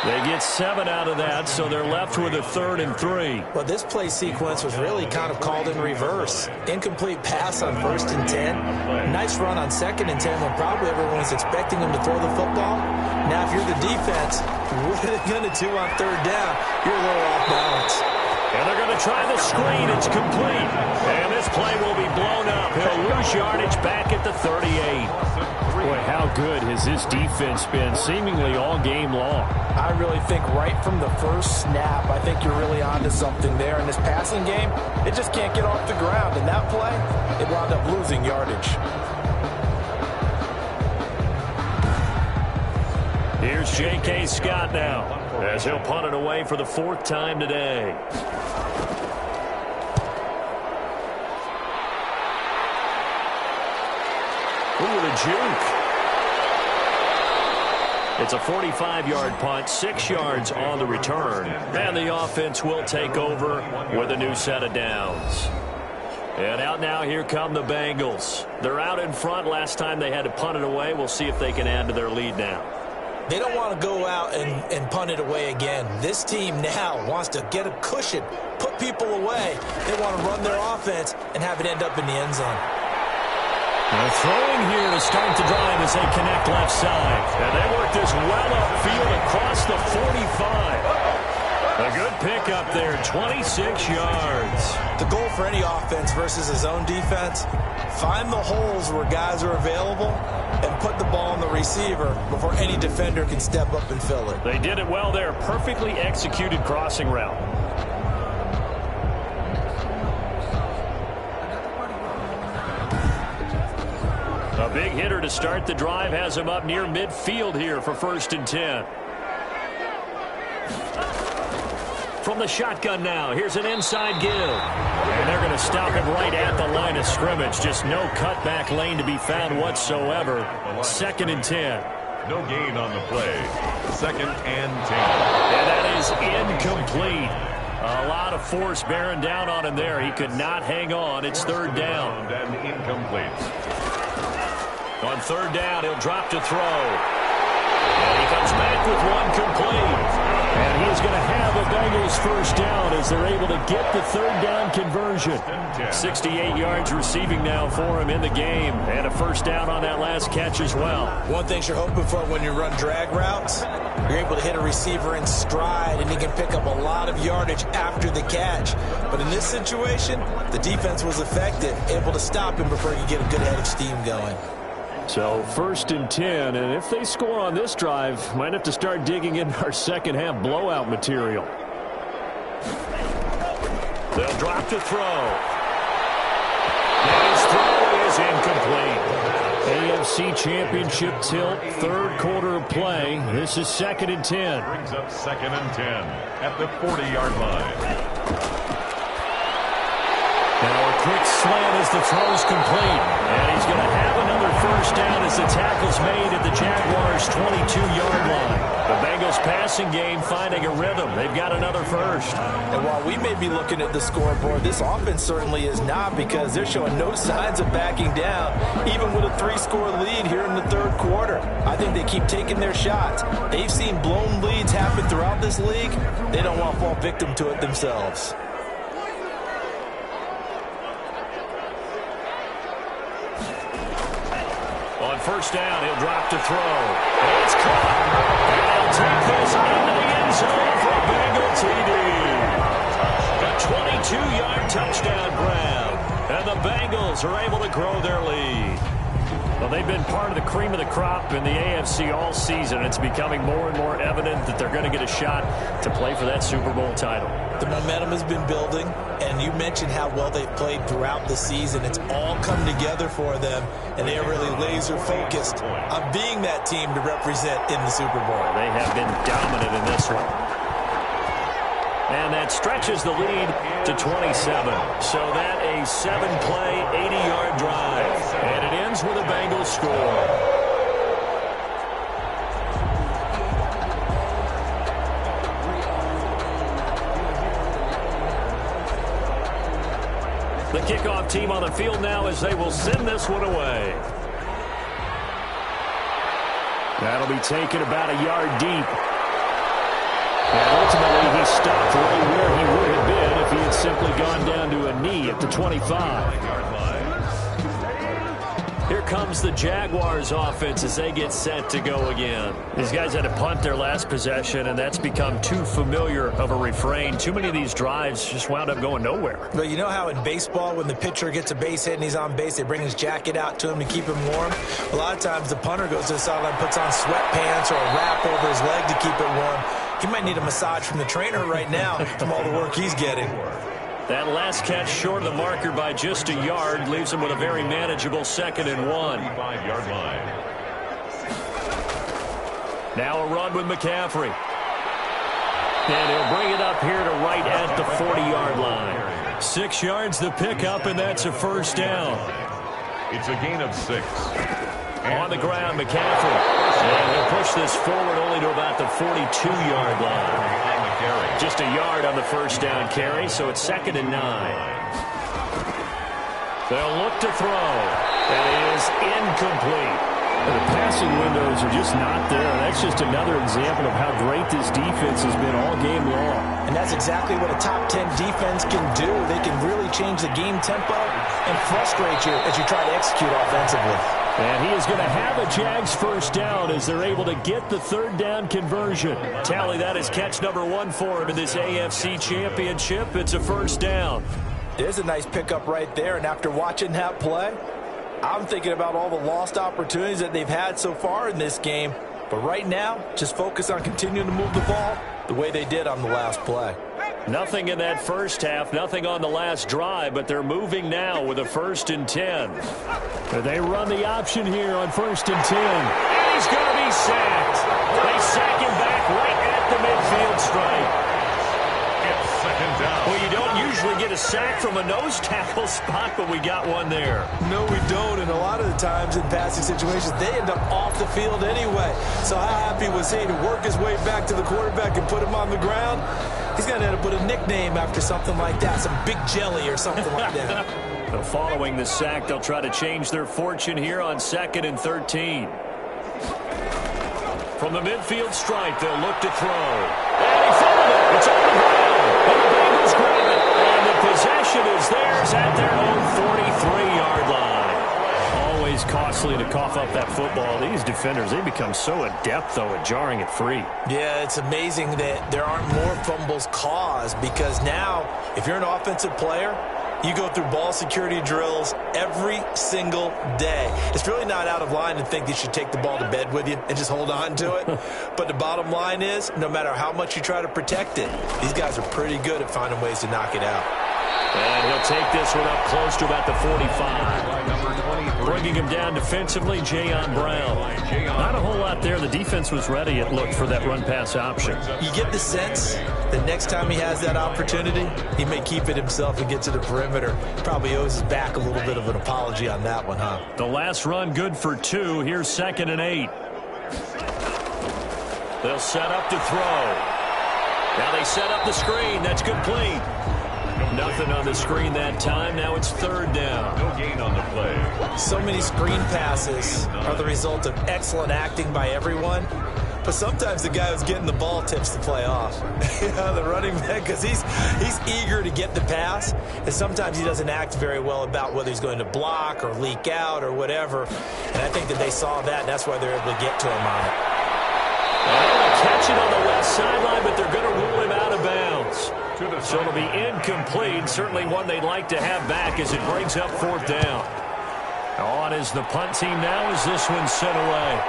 They get 7 out of that, so they're left with a 3rd and 3. Well, this play sequence was really kind of called in reverse. Incomplete pass on 1st and 10. Nice run on 2nd and 10 when probably everyone was expecting him to throw the football. Now, if you're the defense, what are they going to do on 3rd down? You're a little off balance. And they're going to try the screen. It's complete. And this play will be blown up. He'll lose yardage back at the 38. Boy, how good has this defense been seemingly all game long? I really think right from the first snap, I think you're really onto something there. In this passing game, it just can't get off the ground. In that play, it wound up losing yardage. Here's J.K. Scott now, as he'll punt it away for the 4th time today. Ooh, the juke. It's a 45-yard punt, 6 yards on the return. And the offense will take over with a new set of downs. And out now, here come the Bengals. They're out in front. Last time they had to punt it away. We'll see if they can add to their lead now. They don't want to go out and punt it away again. This team now wants to get a cushion, put people away. They want to run their offense and have it end up in the end zone. They're throwing here to start the drive as they connect left side. And they work this well upfield across the 45. A good pickup there, 26 yards. The goal for any offense versus his own defense, find the holes where guys are available and put the ball on the receiver before any defender can step up and fill it. They did it well there. Perfectly executed crossing route. A big hitter to start the drive has him up near midfield here for 1st and 10. From the shotgun now, here's an inside give. And they're going to stop him right at the line of scrimmage. Just no cutback lane to be found whatsoever. 2nd and 10. No gain on the play. 2nd and 10. And that is incomplete. A lot of force bearing down on him there. He could not hang on. It's 3rd down. And incomplete. On 3rd down, he'll drop to throw. And he comes back with one complete. And he's going to have a Bengals first down as they're able to get the third down conversion. 68 yards receiving now for him in the game. And a first down on that last catch as well. One thing you're hoping for when you run drag routes, you're able to hit a receiver in stride, and he can pick up a lot of yardage after the catch. But in this situation, the defense was effective, able to stop him before he could get a good head of steam going. So 1st and 10, and if they score on this drive, might have to start digging in our second half blowout material. They'll drop to throw. And his throw is incomplete. AFC Championship tilt, third quarter of play. This is 2nd and 10. Brings up 2nd and 10 at the 40-yard line. Now a quick slant as the throw's complete. And he's going to have another first down as the tackle's made at the Jaguars' 22-yard line. The Bengals passing game finding a rhythm. They've got another first. And while we may be looking at the scoreboard, this offense certainly is not, because they're showing no signs of backing down, even with a 3-score lead here in the third quarter. I think they keep taking their shots. They've seen blown leads happen throughout this league. They don't want to fall victim to it themselves. On first down, he'll drop to throw. And it's caught. And he'll take this into the end zone for a Bengal TD. A 22-yard touchdown grab. And the Bengals are able to grow their lead. Well, they've been part of the cream of the crop in the AFC all season. It's becoming more and more evident that they're going to get a shot to play for that Super Bowl title. The momentum has been building, and you mentioned how well they've played throughout the season. It's all come together for them, and they are really laser-focused on being that team to represent in the Super Bowl. They have been dominant in this one. And that stretches the lead to 27. So that a 7-play, 80-yard drive. And it ends with a Bengals score. The kickoff team on the field now as they will send this one away. That'll be taken about a yard deep. And ultimately, he stopped right where he would have been if he had simply gone down to a knee at the 25-yard line. Here comes the Jaguars offense as they get set to go again. These guys had to punt their last possession, and that's become too familiar of a refrain. Too many of these drives just wound up going nowhere. But you know how in baseball, when the pitcher gets a base hit and he's on base, they bring his jacket out to him to keep him warm? A lot of times the punter goes to the sideline, puts on sweatpants or a wrap over his leg to keep it warm. He might need a massage from the trainer right now from all the work he's getting. That last catch short of the marker by just a yard leaves him with a very manageable 2nd and 1. 5-yard line. Now a run with McCaffrey. And he'll bring it up here to right at the 40-yard line. 6 yards the pickup, and that's a first down. It's a gain of 6. On the ground, McCaffrey. And he'll push this forward only to about the 42-yard line. Just a yard on the first down carry, so it's 2nd and 9. They'll look to throw. That is incomplete. The passing windows are just not there. That's just another example of how great this defense has been all game long. And that's exactly what a top 10 defense can do. They can really change the game tempo and frustrate you as you try to execute offensively. And he is going to have a Jags first down as they're able to get the third down conversion. Tally, that is catch number 1 for him in this AFC Championship. It's a first down. There's a nice pickup right there, and after watching that play, I'm thinking about all the lost opportunities that they've had so far in this game. But right now, just focus on continuing to move the ball the way they did on the last play. Nothing in that first half, nothing on the last drive, but they're moving now with a 1st and 10. They run the option here on 1st and 10. And he's going to be sacked. They sack him back right at the midfield stripe. It's 2nd down. Well, you don't usually get a sack from a nose tackle spot, but we got one there. No, we don't, and a lot of the times in passing situations, they end up off the field anyway. So how happy was he to work his way back to the quarterback and put him on the ground? He's going to end up with a nickname after something like that, some Big Jelly or something like that. So following the sack, they'll try to change their fortune here on 2nd and 13. From the midfield stripe, they'll look to throw. And he fumbled it. It's on the ground. And the Bengals grab it. And the possession is theirs at their own 43-yard line. Always costly to cough up that football. These defenders, they become so adept, though, at jarring it free. Yeah, it's amazing that there aren't more fumbles caused, because now, if you're an offensive player, you go through ball security drills every single day. It's really not out of line to think that you should take the ball to bed with you and just hold on to it. But the bottom line is, no matter how much you try to protect it, these guys are pretty good at finding ways to knock it out. And he'll take this one up close to about the 45. Bringing him down defensively, Jayon Brown. Not a whole lot there. The defense was ready, it looked, for that run-pass option. You get the sense that next time he has that opportunity, he may keep it himself and get to the perimeter. Probably owes his back a little bit of an apology on that one, huh? The last run good for 2. Here's 2nd and 8. They'll set up to throw. Now they set up the screen. That's complete. Nothing on the screen that time. Now it's 3rd down. No gain on the play. So many screen passes are the result of excellent acting by everyone. But sometimes the guy who's getting the ball tips the play off. The running back, because he's eager to get the pass. And sometimes he doesn't act very well about whether he's going to block or leak out or whatever. And I think that they saw that, and that's why they're able to get to him on it. Catch it on the left sideline, but they're going to rule him out of bounds. So it'll be incomplete. Certainly one they'd like to have back as it brings up 4th down. On is the punt team now as this one's sent away.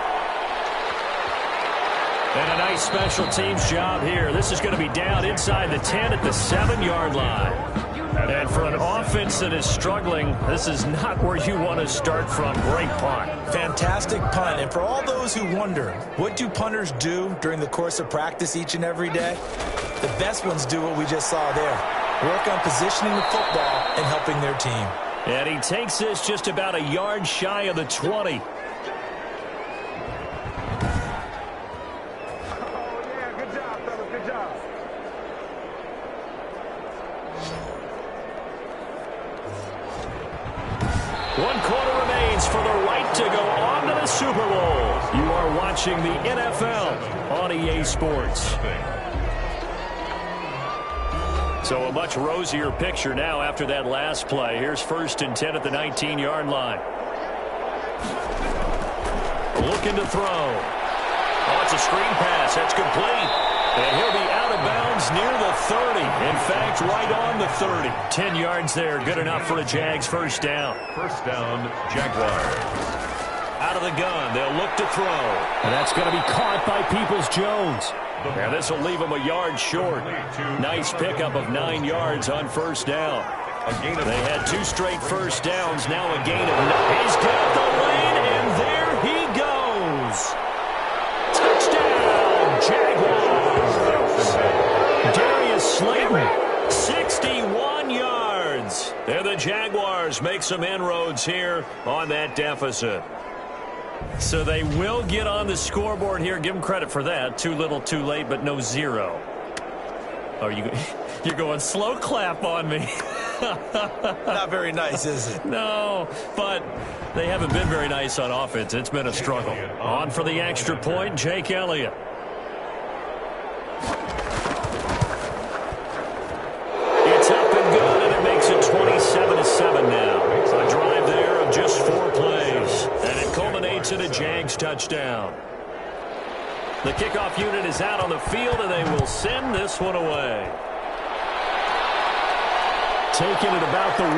And a nice special teams job here. This is going to be down inside the 10 at the 7-yard line. And for an offense that is struggling, this is not where you want to start from. Great punt. Fantastic punt. And for all those who wonder, what do punters do during the course of practice each and every day? The best ones do what we just saw there. Work on positioning the football and helping their team. And he takes this just about a yard shy of the 20. One quarter remains for the right to go on to the Super Bowl. You are watching the NFL on EA Sports. So a much rosier picture now after that last play. Here's 1st and 10 at the 19-yard line. Looking to throw. Oh, it's a screen pass. That's complete. And he'll be out of bounds near the 30. In fact, right on the 30. 10 yards there. Good enough for a Jags 1st down. 1st down, Jaguars. Out of the gun. They'll look to throw. And that's going to be caught by Peoples-Jones. And this will leave him a yard short. Nice pickup of 9 yards on 1st down. They had 2 straight 1st downs. Now a gain of 9. He's got the lane, and there he goes. Touchdown, Jaguars. Darius Slayton, 61 yards. And the Jaguars make some inroads here on that deficit. So they will get on the scoreboard here. Give them credit for that. Too little, too late, but no 0. Oh, you're going slow clap on me. Not very nice, is it? No, but they haven't been very nice on offense. It's been a struggle. On for the extra point, Jake Elliott. It's up and good, and it makes it 27-7 now. A drive there of just 4 plays, and it culminates in a Jags touchdown. The kickoff unit is out on the field, and they will send this one away. Taking it about the 1.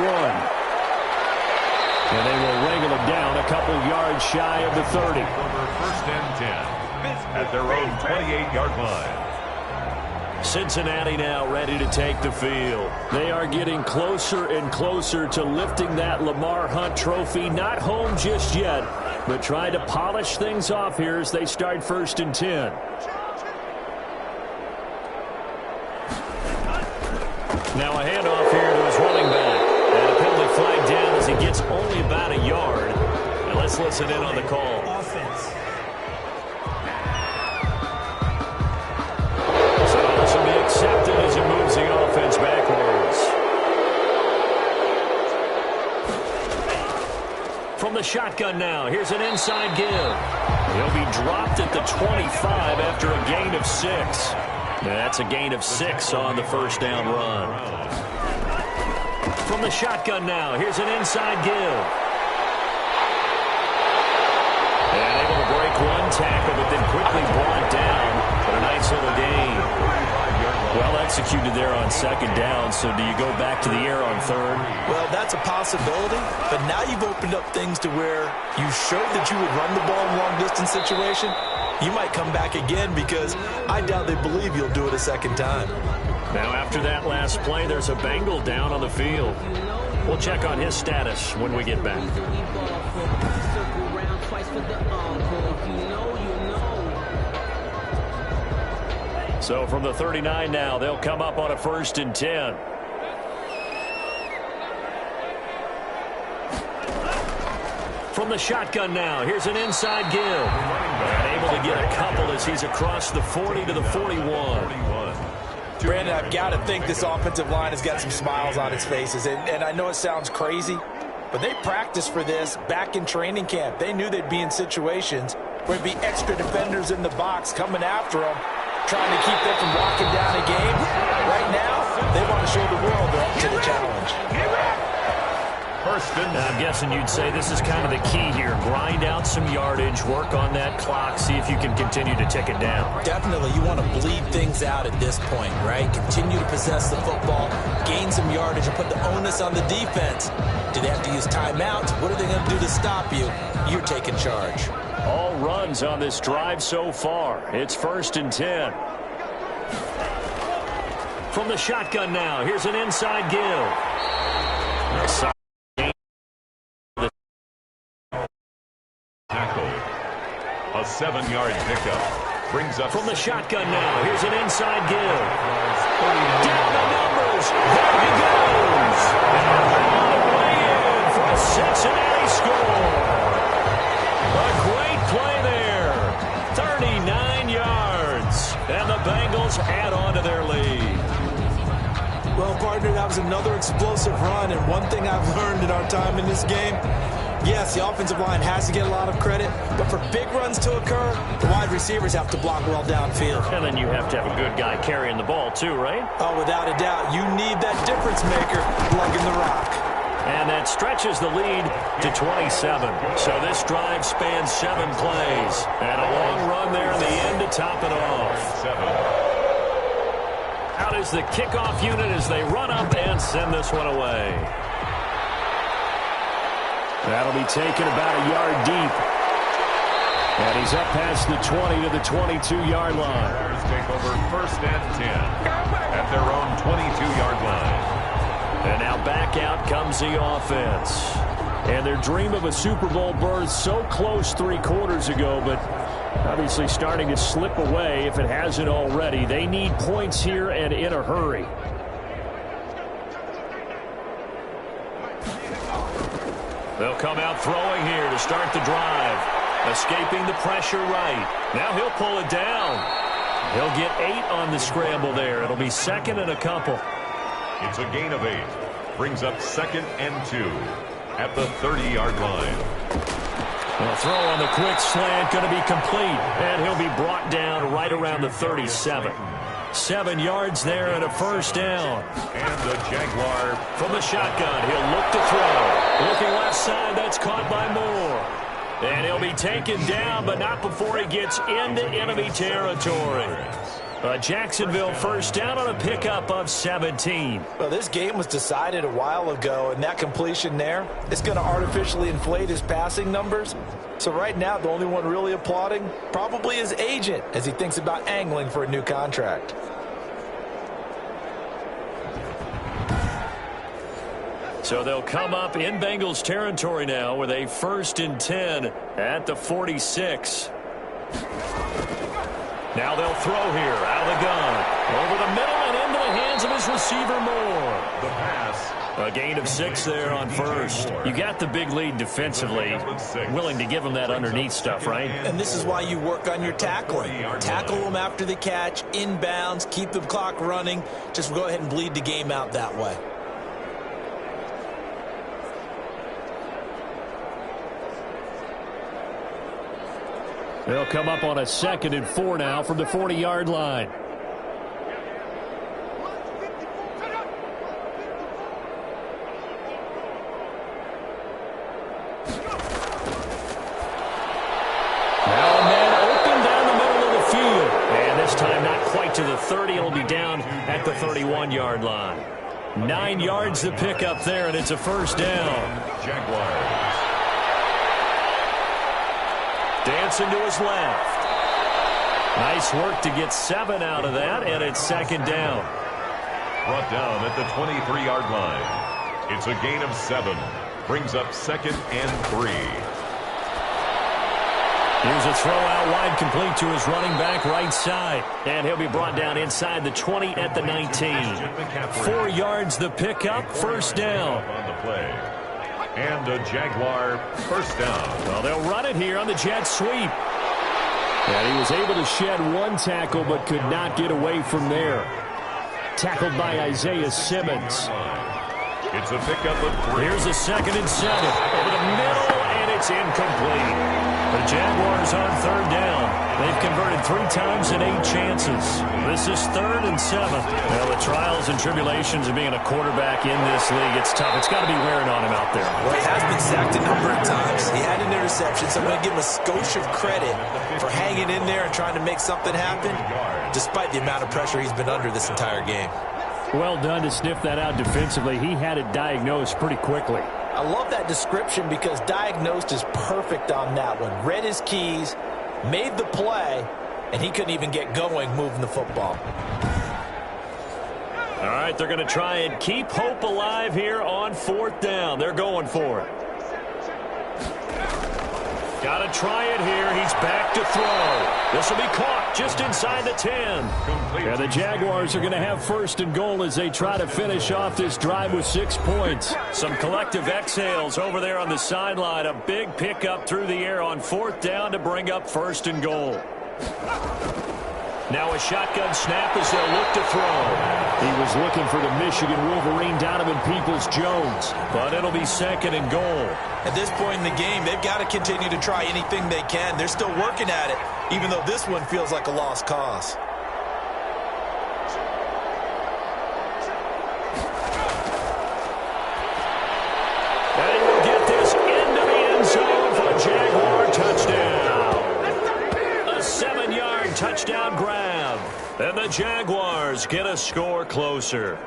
And they will wrangle it down a couple yards shy of the 30. 1st and 10 at their own 28-yard line. Cincinnati now ready to take the field. They are getting closer and closer to lifting that Lamar Hunt trophy. Not home just yet, but trying to polish things off here as they start 1st and 10. Now a handoff here to his running back. And a penalty flag down as he gets only about a yard. And let's listen in on the call. Offense. So this will be accepted as it moves the offense backwards. From the shotgun now, here's an inside give. He'll be dropped at the 25 after a gain of 6. That's a gain of 6 on the first down run. From the shotgun now, here's an inside give. And able to break one tackle, but then quickly brought down. But a nice little gain. Well executed there on second down, so do you go back to the air on third? Well, that's a possibility, but now you've opened up things to where you showed that you would run the ball in long-distance situation. You might come back again because I doubt they believe you'll do it a second time. Now, after that last play, there's a Bengal down on the field. We'll check on his status when we get back. So from the 39 now, they'll come up on a 1st and 10. From the shotgun now, here's an inside give. And able to get a couple as he's across the 40 to the 41. Brandon, I've got to think this offensive line has got some smiles on its faces. And I know it sounds crazy, but they practiced for this back in training camp. They knew they'd be in situations where there'd be extra defenders in the box coming after them, trying to keep them from locking down a game. Right now, they want to show the world they're up to the challenge. I'm guessing you'd say this is kind of the key here. Grind out some yardage, work on that clock, see if you can continue to tick it down. Definitely, you want to bleed things out at this point, right? Continue to possess the football, gain some yardage, and put the onus on the defense. Do they have to use timeouts? What are they going to do to stop you? You're taking charge. All runs on this drive so far. It's 1st and 10. From the shotgun now, here's an inside give. Tackle. A 7-yard pickup. Brings up from the shotgun now. Here's an inside give. Down the numbers. There he goes. And on the way in for a Cincinnati score. A great play there. 39 yards. And the Bengals add on to their lead. Well, partner, that was another explosive run. And one thing I've learned in our time in this game, yes, the offensive line has to get a lot of credit, but for big runs to occur, the wide receivers have to block well downfield. And then you have to have a good guy carrying the ball too, right? Oh, without a doubt. You need that difference maker lugging the rock. And that stretches the lead to 27. So this drive spans 7 plays. And a long run there in the end to top it off. Out is the kickoff unit as they run up and send this one away. That'll be taken about a yard deep. And he's up past the 20 to the 22-yard line. Bears take over 1st and 10 at their own 22-yard line. And now back out comes the offense. And their dream of a Super Bowl berth so close 3 quarters ago, but obviously starting to slip away if it hasn't already. They need points here and in a hurry. They'll come out throwing here to start the drive. Escaping the pressure right. Now he'll pull it down. He'll get 8 on the scramble there. It'll be 2nd and a couple. It's a gain of 8. Brings up 2nd and 2 at the 30-yard line. The throw on the quick slant going to be complete. And he'll be brought down right around the 37. 7 yards there and a 1st down. And the Jaguar from the shotgun. He'll look to throw. Looking left side. That's caught by Moore. And he'll be taken down, but not before he gets into enemy territory. Jacksonville 1st down on a pickup of 17. Well, this game was decided a while ago, and that completion there is going to artificially inflate his passing numbers. So right now, the only one really applauding probably his agent as he thinks about angling for a new contract. So they'll come up in Bengals territory now with a 1st and 10 at the 46. Now they'll throw here out of the gun. Over the middle and into the hands of his receiver Moore. The pass. A gain of 6 there on 1st. You got the big lead defensively. Willing to give him that underneath stuff, right? And this is why you work on your tackling. Tackle them after the catch, inbounds, keep the clock running. Just go ahead and bleed the game out that way. They'll come up on a 2nd and 4 now from the 40-yard line. Now a man open down the middle of the field. And this time not quite to the 30. It'll be down at the 31-yard line. 9 yards to pick up there, and it's a first down. Jaguars. Dancing to his left. Nice work to get 7 out of that, and it's 2nd down. Brought down at the 23-yard line. It's a gain of 7. Brings up 2nd and 3. Here's a throw out wide, complete to his running back right side. And he'll be brought down inside the 20 at the 19. 4 yards the pickup, first down. On the play. And a Jaguar first down. Well, they'll run it here on the jet sweep. And he was able to shed 1 tackle but could not get away from there. Tackled by Isaiah Simmons. It's a pickup of 3. Here's a 2nd and 7. Over the middle, and it's incomplete. The Jaguars on 3rd down. They've converted 3 times in 8 chances. This is 3rd and 7. Well, the trials and tribulations of being a quarterback in this league, it's tough. It's got to be wearing on him out there. Well, he has been sacked a number of times. He had an interception, so I'm going to give him a skosh of credit for hanging in there and trying to make something happen, despite the amount of pressure he's been under this entire game. Well done to sniff that out defensively. He had it diagnosed pretty quickly. I love that description because diagnosed is perfect on that one. Read his keys, made the play, and he couldn't even get going moving the football. All right, they're going to try and keep hope alive here on 4th down. They're going for it. Got to try it here. He's back to throw. This will be caught just inside the 10. And the Jaguars are going to have 1st and goal as they try to finish off this drive with 6 points. Some collective exhales over there on the sideline. A big pickup through the air on 4th down to bring up 1st and goal. Now a shotgun snap as they'll look to throw. He was looking for the Michigan Wolverine, Donovan Peoples-Jones. But it'll be 2nd and goal. At this point in the game, they've got to continue to try anything they can. They're still working at it, even though this one feels like a lost cause. And he will get this into the end zone for a Jaguar touchdown. A 7-yard touchdown grab. And the Jaguars get a score closer.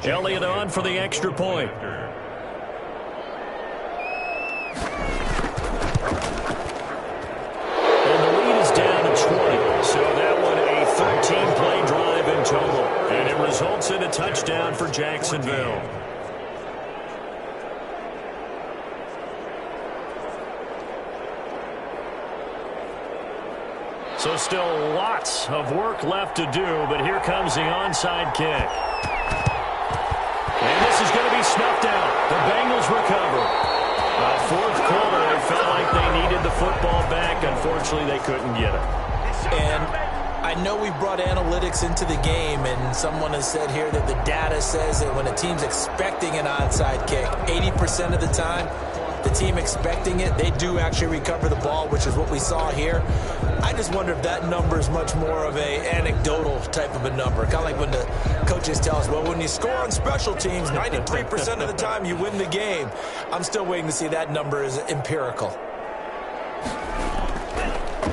Elliott on for the extra point. And the lead is down to 20. So that one a 13-play drive in total. And it results in a touchdown for Jacksonville. So still lots of work left to do, but here comes the onside kick. And this is going to be snuffed out. The Bengals recover. 4th quarter, they felt like they needed the football back. Unfortunately, they couldn't get it. And I know we brought analytics into the game, and someone has said here that the data says that when a team's expecting an onside kick, 80% of the time, the team expecting it, they do actually recover the ball, which is what we saw here. I just wonder if that number is much more of a anecdotal type of a number. Kind of like when the coaches tell us, well, when you score on special teams, 93% of the time you win the game. I'm still waiting to see that number is empirical.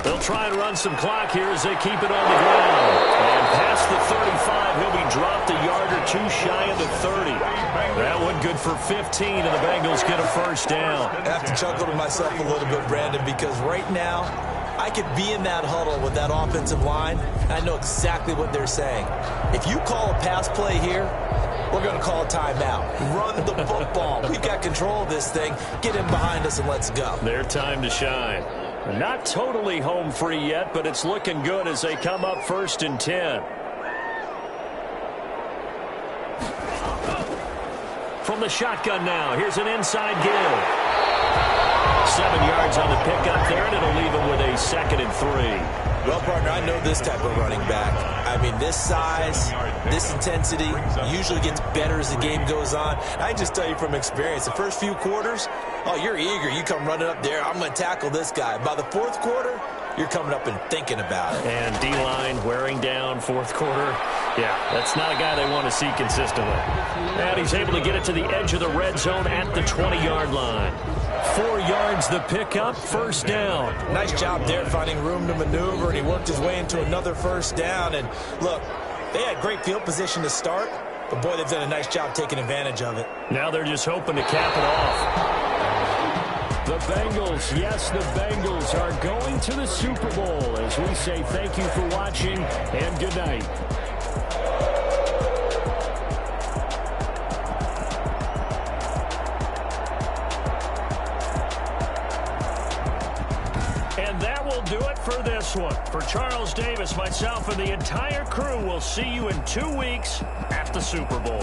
They'll try and run some clock here as they keep it on the ground. And past the 35, he'll be dropped a yard or 2 shy of the 30. That one good for 15, and the Bengals get a first down. I have to chuckle to myself a little bit, Brandon, because right now I could be in that huddle with that offensive line, and I know exactly what they're saying. If you call a pass play here, we're going to call a timeout. Run the football. We've got control of this thing. Get in behind us and let's go. Their time to shine. Not totally home free yet, but it's looking good as they come up 1st and 10. From the shotgun now, here's an inside give. 7 yards on the pickup there, and it'll leave him with a 2nd and 3. Well, partner, I know this type of running back. I mean, this size, this intensity usually gets better as the game goes on. I just tell you from experience, the first few quarters, oh, you're eager. You come running up there, I'm going to tackle this guy. By the fourth quarter, you're coming up and thinking about it. And D-line wearing down fourth quarter. Yeah, that's not a guy they want to see consistently. And he's able to get it to the edge of the red zone at the 20-yard line. 4 yards the pickup, first down. Nice job there finding room to maneuver, and he worked his way into another first down. And look, they had great field position to start, but boy, they've done a nice job taking advantage of it. Now they're just hoping to cap it off. The Bengals, yes, the Bengals are going to the Super Bowl. As we say thank you for watching and good night. Do it for this one. For Charles Davis, myself, and the entire crew, we'll see you in 2 weeks at the Super Bowl.